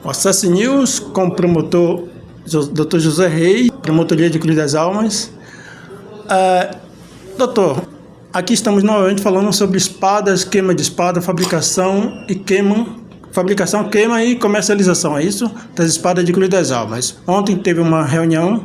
O Acesso News com o promotor Dr. José Reis, Promotoria de Cruz das Almas. Doutor, aqui estamos novamente falando sobre espadas, queima de espada, fabricação, queima e comercialização, é isso? Das espadas de Cruz das Almas. Ontem teve uma reunião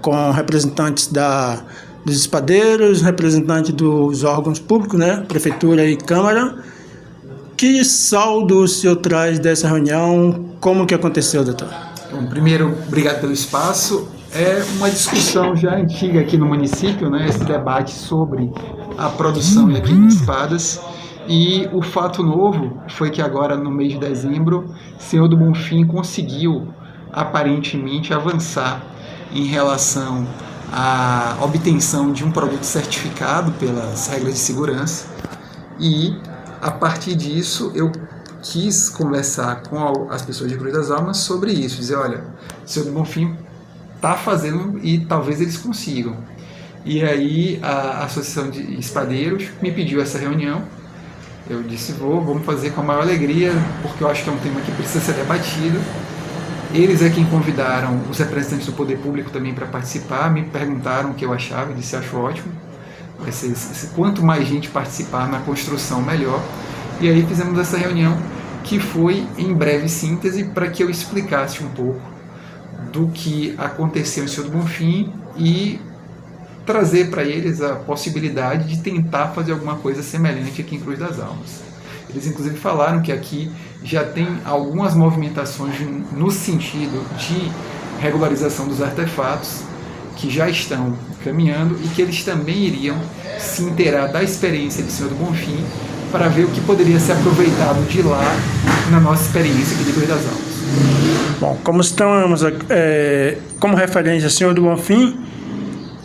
com representantes dos espadeiros, representantes dos órgãos públicos, né? Prefeitura e Câmara. Que saldo o senhor traz dessa reunião? Como que aconteceu, doutor? Bom, primeiro, obrigado pelo espaço. É uma discussão já antiga aqui no município, né? Esse debate sobre a produção e a queima de espadas. E o fato novo foi que agora, no mês de dezembro, o Senhor do Bonfim conseguiu, aparentemente, avançar em relação à obtenção de um produto certificado pelas regras de segurança. E, a partir disso, eu quis conversar com as pessoas de Cruz das Almas sobre isso. Dizer, olha, o Senhor do Bonfim está fazendo e talvez eles consigam. E aí, a Associação de Espadeiros me pediu essa reunião. Eu disse, vamos fazer com a maior alegria, porque eu acho que é um tema que precisa ser debatido. Eles é quem convidaram os representantes do poder público também para participar, me perguntaram o que eu achava, eu disse, acho ótimo. Vai ser, quanto mais gente participar na construção, melhor. E aí fizemos essa reunião, que foi em breve síntese, para que eu explicasse um pouco do que aconteceu em Senhor do Bonfim e trazer para eles a possibilidade de tentar fazer alguma coisa semelhante aqui em Cruz das Almas. Eles inclusive falaram que aqui já tem algumas movimentações no sentido de regularização dos artefatos que já estão caminhando e que eles também iriam se inteirar da experiência de Senhor do Bonfim para ver o que poderia ser aproveitado de lá na nossa experiência aqui de Cruz das Almas. Bom, como estamos como referência Senhor do Bonfim,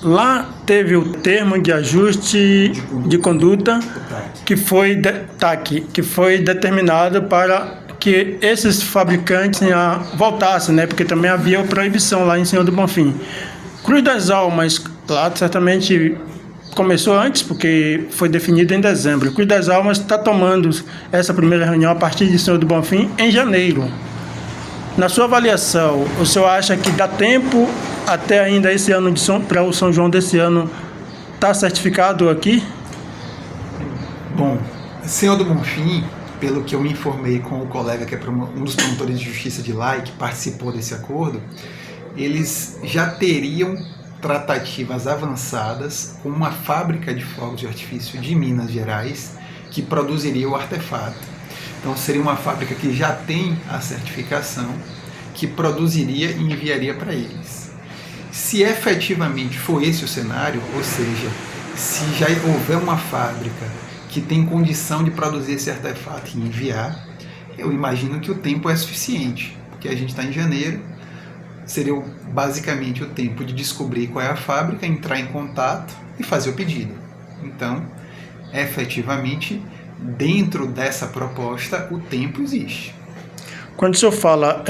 lá teve o termo de ajuste de conduta que foi determinado para que esses fabricantes voltassem, né? Porque também havia proibição lá em Senhor do Bonfim. Cruz das Almas, lá certamente começou antes, porque foi definido em dezembro. Cruz das Almas está tomando essa primeira reunião a partir de Senhor do Bonfim em janeiro. Na sua avaliação, o senhor acha que dá tempo até ainda esse ano para o São João desse ano estar certificado aqui? Bom, Senhor do Bonfim, pelo que eu me informei com o colega que é um dos promotores de justiça de lá e que participou desse acordo, eles já teriam tratativas avançadas com uma fábrica de fogos de artifício de Minas Gerais que produziria o artefato. Então seria uma fábrica que já tem a certificação, que produziria e enviaria para eles. Se efetivamente for esse o cenário, ou seja, se já houver uma fábrica que tem condição de produzir esse artefato e enviar, eu imagino que o tempo é suficiente, porque a gente está em janeiro, seria basicamente o tempo de descobrir qual é a fábrica, entrar em contato e fazer o pedido. Então, efetivamente, dentro dessa proposta, o tempo existe. Quando o senhor fala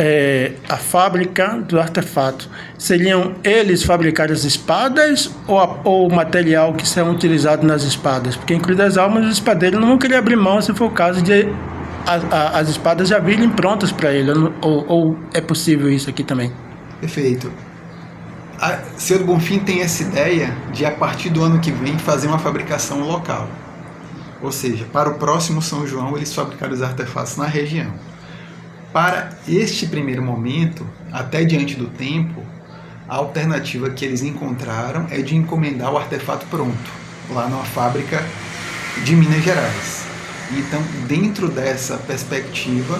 a fábrica do artefato, seriam eles fabricar as espadas ou o material que serão utilizados nas espadas? Porque em Cruz das Almas os espadeiros não vão querer abrir mão se for o caso de as espadas já virem prontas para ele, ou é possível isso aqui também? Perfeito. A Senhor do Bonfim tem essa ideia de, a partir do ano que vem, fazer uma fabricação local. Ou seja, para o próximo São João, eles fabricaram os artefatos na região. Para este primeiro momento, até diante do tempo, a alternativa que eles encontraram é de encomendar o artefato pronto, lá numa fábrica de Minas Gerais. Então, dentro dessa perspectiva,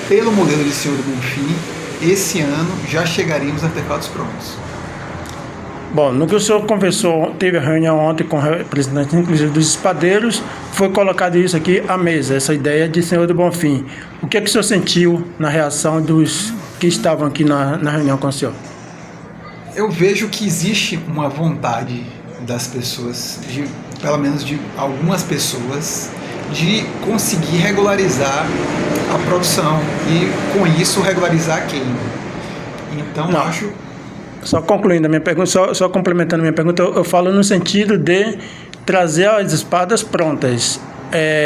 pelo modelo de Senhor do Bonfim, esse ano já chegariam os artefatos prontos. Bom, no que o senhor conversou, teve a reunião ontem com representantes, inclusive dos espadeiros, foi colocado isso aqui à mesa, essa ideia de Senhor do Bonfim. O que é que o senhor sentiu na reação dos que estavam aqui na reunião com o senhor? Eu vejo que existe uma vontade das pessoas, pelo menos de algumas pessoas, de conseguir regularizar a produção e, com isso, regularizar a queima. Então, não, acho... Só concluindo a minha pergunta, só complementando a minha pergunta, eu falo no sentido de trazer as espadas prontas.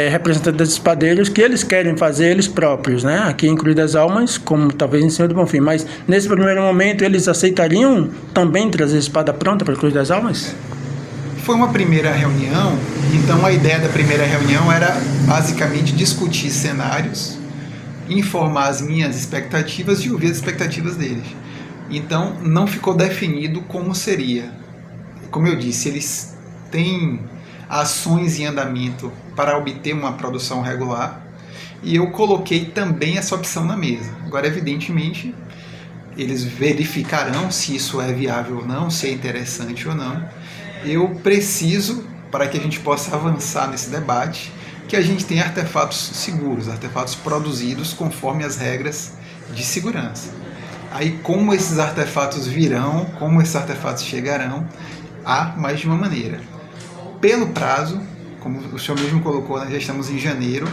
representantes dos espadeiros que eles querem fazer eles próprios, né? Aqui em Cruz das Almas, como talvez em Senhor do Bonfim. Mas nesse primeiro momento eles aceitariam também trazer espada pronta para Cruz das Almas? Foi uma primeira reunião, então a ideia da primeira reunião era basicamente discutir cenários, informar as minhas expectativas e ouvir as expectativas deles. Então não ficou definido como seria. Como eu disse, eles têm ações em andamento para obter uma produção regular e eu coloquei também essa opção na mesa. Agora, evidentemente, eles verificarão se isso é viável ou não, se é interessante ou não. Eu preciso, para que a gente possa avançar nesse debate, que a gente tenha artefatos seguros, artefatos produzidos conforme as regras de segurança. Aí, como esses artefatos virão, como esses artefatos chegarão, há mais de uma maneira. Pelo prazo, como o senhor mesmo colocou, nós já estamos em janeiro,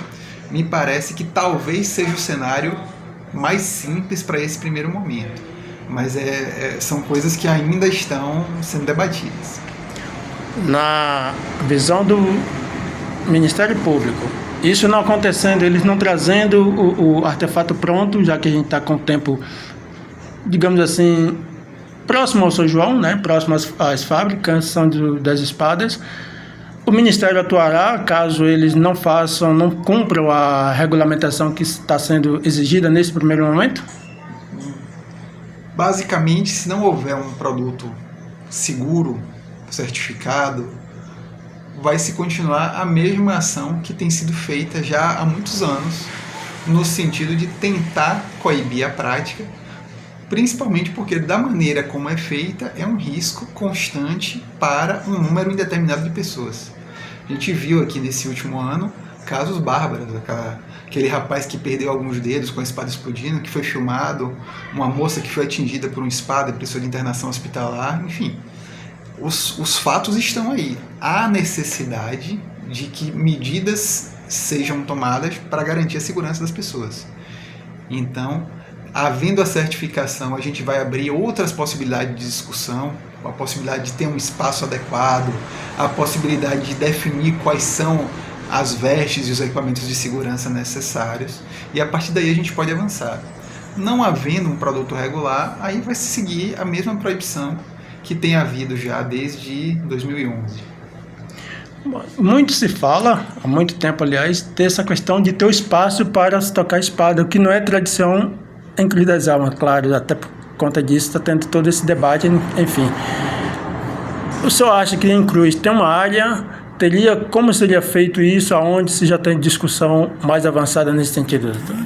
me parece que talvez seja o cenário mais simples para esse primeiro momento. Mas são coisas que ainda estão sendo debatidas. Na visão do Ministério Público, isso não acontecendo, eles não trazendo o artefato pronto, já que a gente está com o tempo, digamos assim, próximo ao São João, né? Próximo às fábricas das espadas, o Ministério atuará caso eles não cumpram a regulamentação que está sendo exigida nesse primeiro momento? Basicamente, se não houver um produto seguro, certificado, vai se continuar a mesma ação que tem sido feita já há muitos anos, no sentido de tentar coibir a prática, principalmente porque da maneira como é feita é um risco constante para um número indeterminado de pessoas. A gente viu aqui nesse último ano casos bárbaros, aquele rapaz que perdeu alguns dedos com a espada explodindo, que foi filmado, uma moça que foi atingida por uma espada e precisou de internação hospitalar, enfim. Os fatos estão aí. Há necessidade de que medidas sejam tomadas para garantir a segurança das pessoas. Então, havendo a certificação, a gente vai abrir outras possibilidades de discussão, a possibilidade de ter um espaço adequado, a possibilidade de definir quais são as vestes e os equipamentos de segurança necessários, e a partir daí a gente pode avançar. Não havendo um produto regular, aí vai se seguir a mesma proibição que tem havido já desde 2011. Muito se fala, há muito tempo aliás, dessa questão de ter o espaço para se tocar espada, o que não é tradição em Cruz das Almas, claro, até por conta disso está tendo todo esse debate, enfim. O senhor acha que em Cruz tem uma área, como seria feito isso, aonde se já tem discussão mais avançada nesse sentido, doutor?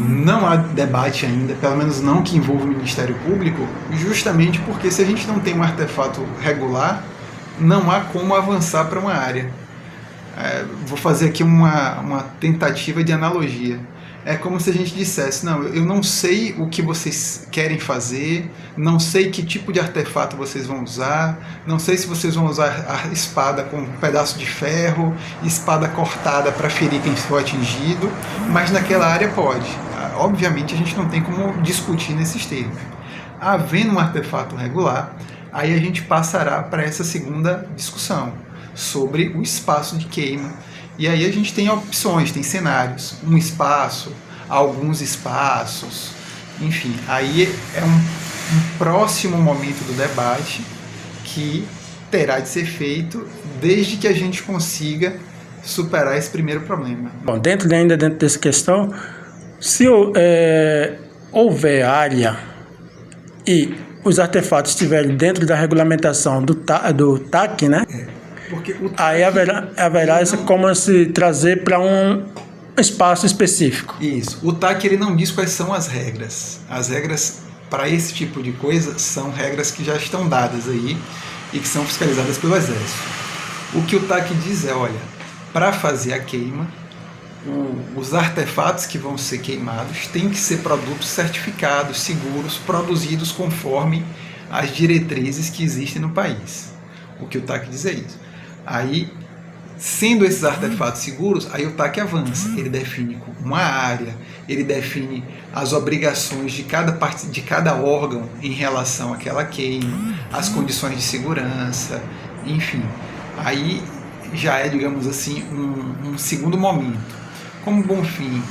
Não há debate ainda, pelo menos não que envolva o Ministério Público, justamente porque se a gente não tem um artefato regular, não há como avançar para uma área. Vou fazer aqui uma tentativa de analogia. É como se a gente dissesse, não, eu não sei o que vocês querem fazer, não sei que tipo de artefato vocês vão usar, não sei se vocês vão usar a espada com um pedaço de ferro, espada cortada para ferir quem for atingido, mas naquela área pode. Obviamente a gente não tem como discutir nesses termos. Havendo um artefato regular, aí a gente passará para essa segunda discussão sobre o espaço de queima. E aí a gente tem opções, tem cenários, um espaço, alguns espaços, enfim. Aí é um próximo momento do debate que terá de ser feito desde que a gente consiga superar esse primeiro problema. Bom, dentro dessa questão, se houver área e os artefatos estiverem dentro da regulamentação do TAC, né? Porque o TAC, aí haverá essa como se trazer para um espaço específico. Isso. O TAC ele não diz quais são as regras. As regras para esse tipo de coisa são regras que já estão dadas aí e que são fiscalizadas pelo Exército. O que o TAC diz é, olha, para fazer a queima, os artefatos que vão ser queimados têm que ser produtos certificados, seguros, produzidos conforme as diretrizes que existem no país. O que o TAC diz é isso. Aí, sendo esses artefatos seguros, aí o TAC avança. Ele define uma área, ele define as obrigações de cada órgão em relação àquela queima, as condições de segurança, enfim. Aí já é, digamos assim, um segundo momento. Como o Bonfim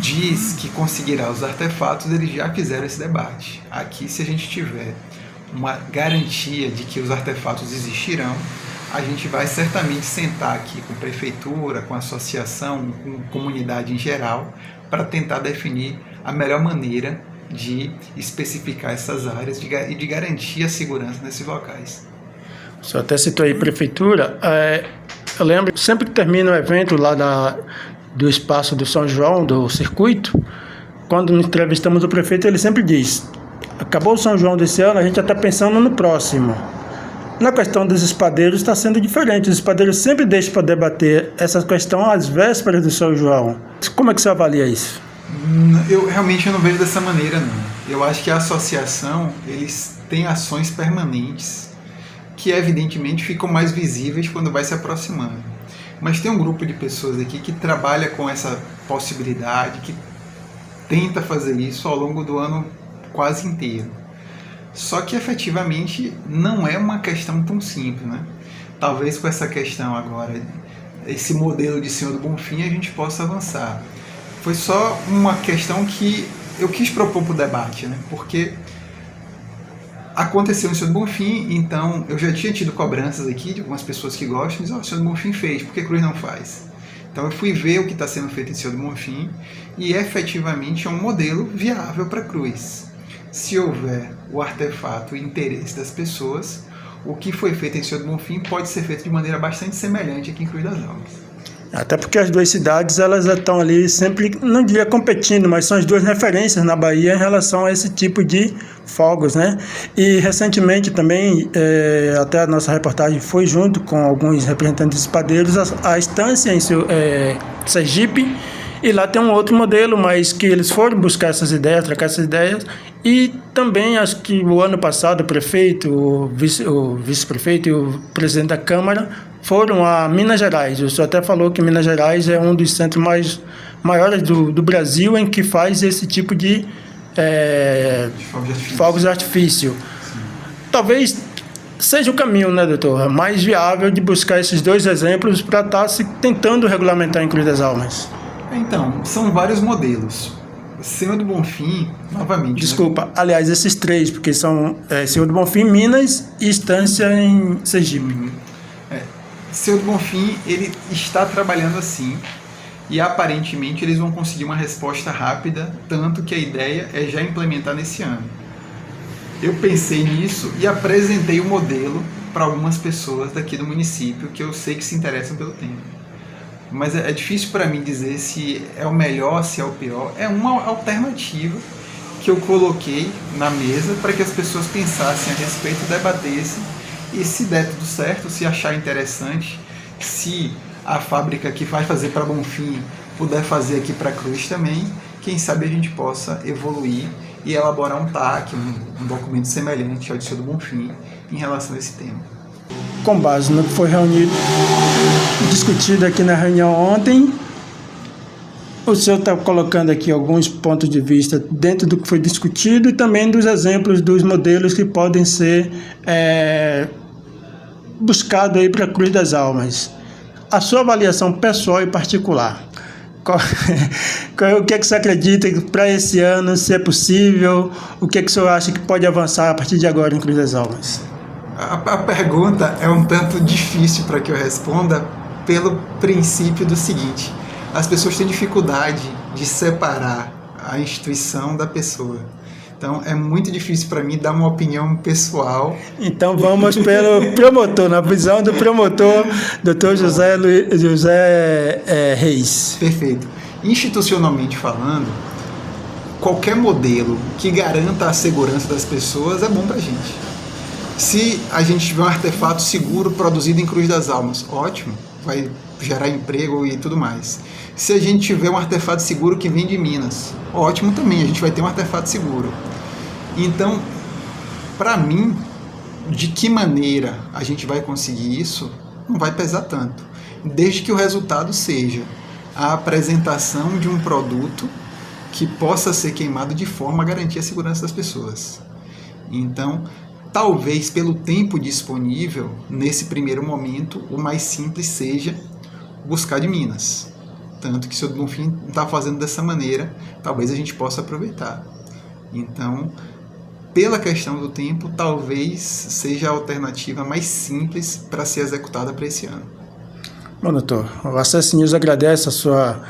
diz que conseguirá os artefatos, eles já fizeram esse debate. Aqui, se a gente tiver uma garantia de que os artefatos existirão, a gente vai certamente sentar aqui com a prefeitura, com a associação, com a comunidade em geral, para tentar definir a melhor maneira de especificar essas áreas e de garantir a segurança nesses locais. O senhor até citou aí prefeitura. Eu lembro, sempre que termina o evento lá do espaço do São João, do circuito, quando entrevistamos o prefeito, ele sempre diz: acabou o São João desse ano, a gente já está pensando no próximo. Na questão dos espadeiros está sendo diferente. Os espadeiros sempre deixam para debater essa questão às vésperas do São João. Como é que você avalia isso? Eu realmente não vejo dessa maneira, não. Eu acho que a associação, eles têm ações permanentes que evidentemente ficam mais visíveis quando vai se aproximando. Mas tem um grupo de pessoas aqui que trabalha com essa possibilidade, que tenta fazer isso ao longo do ano quase inteiro. Só que efetivamente não é uma questão tão simples, né? Talvez com essa questão agora, esse modelo de Senhor do Bonfim, a gente possa avançar. Foi só uma questão que eu quis propor para o debate, né? Porque aconteceu no Senhor do Bonfim, então eu já tinha tido cobranças aqui de algumas pessoas que gostam, dizem: o Senhor do Bonfim fez, por que Cruz não faz? Então eu fui ver o que está sendo feito em Senhor do Bonfim e efetivamente é um modelo viável para Cruz. Se houver o artefato e interesse das pessoas, o que foi feito em Senhor do Bonfim pode ser feito de maneira bastante semelhante aqui em Cruz das Almas. Até porque as duas cidades, elas estão ali sempre, não diria competindo, mas são as duas referências na Bahia em relação a esse tipo de fogos, né? E recentemente também, até a nossa reportagem foi junto com alguns representantes espadeiros, a estância em Sergipe, e lá tem um outro modelo, mas que eles foram buscar essas ideias, trocar essas ideias, e também acho que o ano passado o prefeito, o vice-prefeito e o presidente da Câmara foram a Minas Gerais. O senhor até falou que Minas Gerais é um dos centros maiores do Brasil em que faz esse tipo de fogos de artifício. Sim. Talvez seja o caminho, né, doutor? Mais viável de buscar esses dois exemplos para estar se tentando regulamentar em Cruz das Almas. Então, são vários modelos. Senhor do Bonfim, novamente... Desculpa, aliás, esses três, porque são Senhor do Bonfim, Minas e Estância em Sergipe. Senhor do Bonfim, ele está trabalhando assim e aparentemente eles vão conseguir uma resposta rápida, tanto que a ideia é já implementar nesse ano. Eu pensei nisso e apresentei o modelo para algumas pessoas daqui do município que eu sei que se interessam pelo tema. Mas é difícil para mim dizer se é o melhor, se é o pior. É uma alternativa que eu coloquei na mesa para que as pessoas pensassem a respeito, debatessem, e se der tudo certo, se achar interessante, se a fábrica que vai fazer para Bonfim puder fazer aqui para Cruz também, quem sabe a gente possa evoluir e elaborar um TAC, um documento semelhante ao de Senhor do Bonfim em relação a esse tema. Com base no que foi discutido aqui na reunião ontem, o senhor está colocando aqui alguns pontos de vista dentro do que foi discutido e também dos exemplos dos modelos que podem ser buscados aí para a Cruz das Almas. A sua avaliação pessoal e particular, o que é que você acredita para esse ano, se é possível, o que é que o senhor acha que pode avançar a partir de agora em Cruz das Almas? A pergunta é um tanto difícil para que eu responda pelo princípio do seguinte: as pessoas têm dificuldade de separar a instituição da pessoa. Então é muito difícil para mim dar uma opinião pessoal. Então vamos pelo promotor, na visão do promotor, Dr. José Reis. Perfeito. Institucionalmente falando, qualquer modelo que garanta a segurança das pessoas é bom para a gente. Se a gente tiver um artefato seguro produzido em Cruz das Almas, ótimo, vai gerar emprego e tudo mais. Se a gente tiver um artefato seguro que vem de Minas, ótimo também, a gente vai ter um artefato seguro. Então, para mim, de que maneira a gente vai conseguir isso, não vai pesar tanto, desde que o resultado seja a apresentação de um produto que possa ser queimado de forma a garantir a segurança das pessoas. Então, talvez pelo tempo disponível, nesse primeiro momento, o mais simples seja buscar de Minas. Tanto que se o Bonfim está fazendo dessa maneira, talvez a gente possa aproveitar. Então, pela questão do tempo, talvez seja a alternativa mais simples para ser executada para esse ano. Bom, doutor, o Acesso News agradece a sua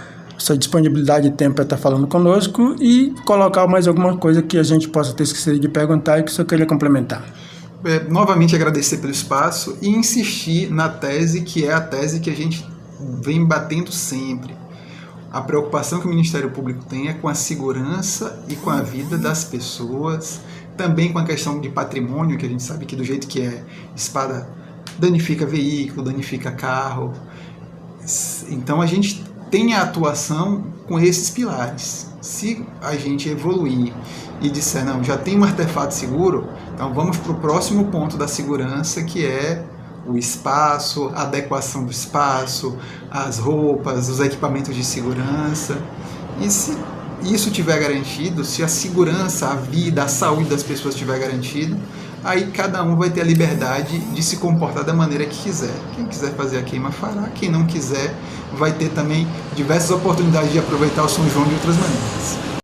disponibilidade de tempo para estar falando conosco e colocar mais alguma coisa que a gente possa ter esquecido de perguntar e que o senhor queria complementar. Novamente agradecer pelo espaço e insistir na tese que é a tese que a gente vem batendo sempre. A preocupação que o Ministério Público tem é com a segurança e com a vida das pessoas, também com a questão de patrimônio, que a gente sabe que do jeito que é, espada danifica veículo, danifica carro. Então a gente tem a atuação com esses pilares. Se a gente evoluir e disser, não, já tem um artefato seguro, então vamos para o próximo ponto da segurança, que é o espaço, a adequação do espaço, as roupas, os equipamentos de segurança. E se isso tiver garantido, se a segurança, a vida, a saúde das pessoas estiver garantido, aí cada um vai ter a liberdade de se comportar da maneira que quiser. Quem quiser fazer a queima fará, quem não quiser vai ter também diversas oportunidades de aproveitar o São João de outras maneiras.